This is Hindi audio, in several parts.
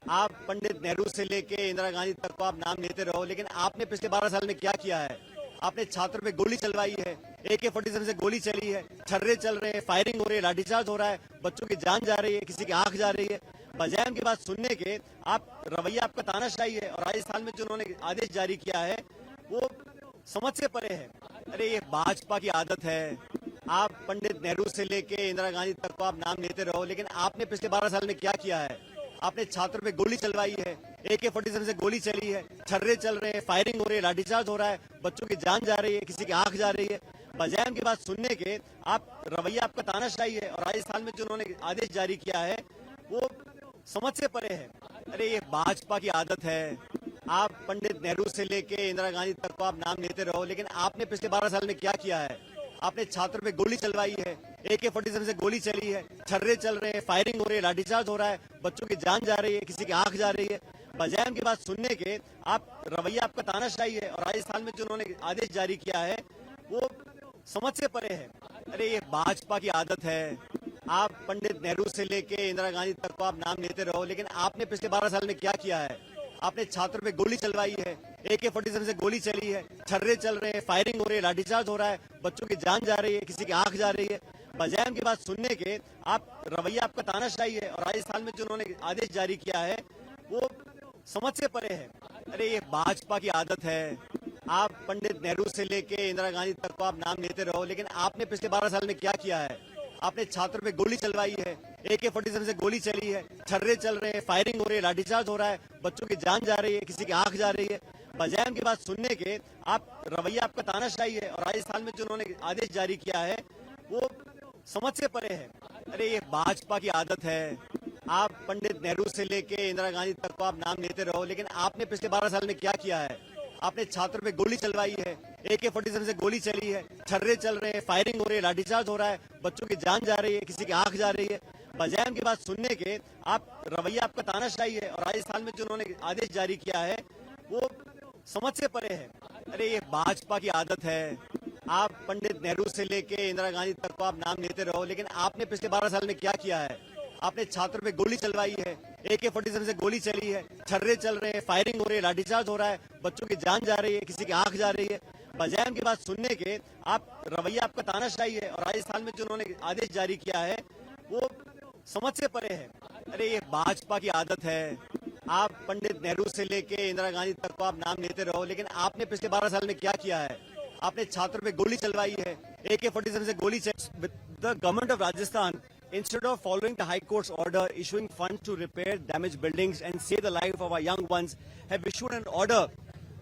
आप पंडित नेहरू से लेके इंदिरा गांधी तक को आप नाम लेते रहो, लेकिन आपने पिछले 12 साल में क्या किया है? आपने छात्र पे गोली चलवाई है, AK-47 से गोली चली है, छर्रे चल रहे हैं, फायरिंग हो रही है, लाठीचार्ज हो रहा है, बच्चों की जान जा रही है, किसी की आंख जा रही है। बजाय उनकी बात सुनने के आप रवैया आपका तानाशाही है। और राजस्थान में जो उन्होंने आदेश जारी किया है वो समझ से परे है। अरे ये भाजपा की आदत है। आप पंडित नेहरू से लेके इंदिरा गांधी तक को आप नाम लेते रहो, लेकिन आपने पिछले 12 साल में क्या किया है? आपने छात्र पे गोली चलवाई है, AK-47 से गोली चली है, छर्रे चल रहे हैं, फायरिंग हो रही है, लाठीचार्ज हो रहा है, बच्चों की जान जा रही है, किसी की आंख जा रही है। बजाय उनकी बात सुनने के आप रवैया आपका तानाशाही है। और राजस्थान में जो उन्होंने आदेश जारी किया है वो समझ से परे है। अरे ये भाजपा की आदत है। आप पंडित नेहरू से लेके इंदिरा गांधी तक को आप नाम लेते रहो, लेकिन आपने पिछले 12 साल में क्या किया है? आपने छात्र पे गोली चलवाई है, AK-47 से गोली चली है, छर्रे चल रहे हैं, फायरिंग हो रही है, लाठीचार्ज हो रहा है, बच्चों की जान जा रही है, किसी की आंख जा रही है। बजाय उनकी बात सुनने के आप रवैया आपका तानाशाही है। और राजस्थान में जो उन्होंने आदेश जारी किया है वो समझ से परे है। अरे ये भाजपा की आदत है। आप पंडित नेहरू से लेके इंदिरा गांधी तक को आप नाम लेते रहो, लेकिन आपने पिछले 12 साल में क्या किया है? आपने छात्र पे गोली चलवाई है, AK-47 से गोली चली है, छर्रे चल रहे हैं, फायरिंग हो रही है, लाठीचार्ज हो रहा है, बच्चों की जान जा रही है, किसी की आंख जा रही है। बजाय उनकी बात सुनने के आप रवैया आपका तानाशाही है। और राजस्थान में जो उन्होंने आदेश जारी किया है वो समझ से परे है। अरे ये भाजपा की आदत है। आप पंडित नेहरू से लेके इंदिरा गांधी तक को आप नाम लेते रहो, लेकिन आपने पिछले 12 साल में क्या किया है? आपने छात्र पे गोली चलवाई है, AK-47 से गोली चली है, छर्रे चल रहे हैं, फायरिंग हो रही है, लाठीचार्ज हो रहा है, बच्चों की जान जा रही है, किसी की आंख जा रही है। बजाय उनकी बात सुनने के आप रवैया आपका तानाशाही है। और राजस्थान में जो उन्होंने आदेश जारी किया है वो समझ से परे है। अरे ये भाजपा की आदत है। आप पंडित नेहरू से लेके इंदिरा गांधी तक को आप नाम लेते रहो, लेकिन आपने पिछले 12 साल में क्या किया है? आपने छात्र पे गोली चलवाई है, AK-47 से गोली चली है, छर्रे चल रहे हैं, फायरिंग हो रही है, लाठीचार्ज हो रहा है, बच्चों की जान जा रही है, किसी की आंख जा रही है। बजाय उनकी बात सुनने के आप रवैया आपका तानाशाही है। और राजस्थान में जो उन्होंने आदेश जारी किया है वो समझ से परे है। अरे ये भाजपा की आदत है। आप पंडित नेहरू से लेके इंदिरा गांधी तक को आप नाम लेते रहो, लेकिन आपने पिछले 12 साल में क्या किया है? आपने छात्र पे गोली चलवाई है, AK-47 से गोली चली है, छर्रे चल रहे हैं, फायरिंग हो रही है, लाठीचार्ज हो रहा है, बच्चों की जान जा रही है, किसी की आंख जा रही है। बजाय उनकी बात सुनने के आप रवैया आपका तानाशाही है। और राजस्थान में जो उन्होंने आदेश जारी किया है वो समझ से परे है। अरे ये भाजपा की आदत है। आप पंडित नेहरू से लेके इंदिरा गांधी तक को आप नाम लेते रहो, लेकिन आपने पिछले 12 साल में क्या किया है? आपने छात्र पे गोली चलवाई है, AK-47 से गोली चली। The government of Rajasthan, instead of following the High Court's order issuing funds to repair damaged buildings and save the life of our young ones, have issued an order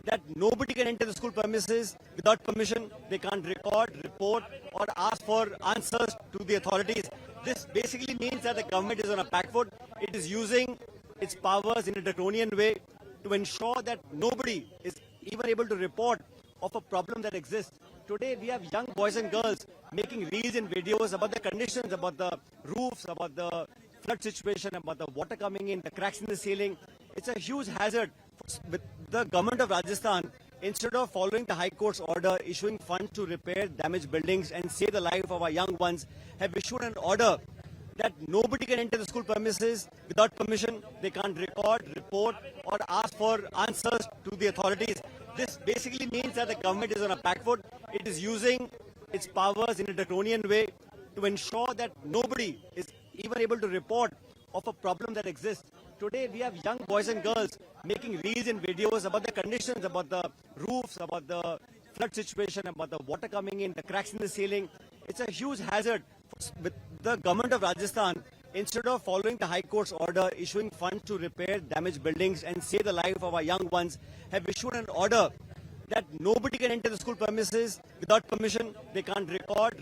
that nobody can enter the school premises without permission. They can't record, report, or ask for answers to the authorities. This basically means that the government is on a back foot. It is using its powers in a draconian way to ensure that nobody is even able to report of a problem that exists. Today we have young boys and girls making reels and videos about the conditions, about the roofs, about the flood situation, about the water coming in, the cracks in the ceiling. It's a huge hazard. With the government of Rajasthan, instead of following the High Court's order issuing funds to repair damaged buildings and save the life of our young ones, have issued an order that nobody can enter the school premises without permission. They can't record, report, or ask for answers to the authorities. This basically means that the government is on a back foot. It is using its powers in a draconian way to ensure that nobody is even able to report of a problem that exists. Today we have young boys and girls making reels and videos about the conditions, about the roofs, about the flood situation, about the water coming in, the cracks in the ceiling. It's a huge hazard. With the government of Rajasthan, instead of following the High Court's order issuing funds to repair damaged buildings and save the life of our young ones, have issued an order that nobody can enter the school premises without permission. They can't record,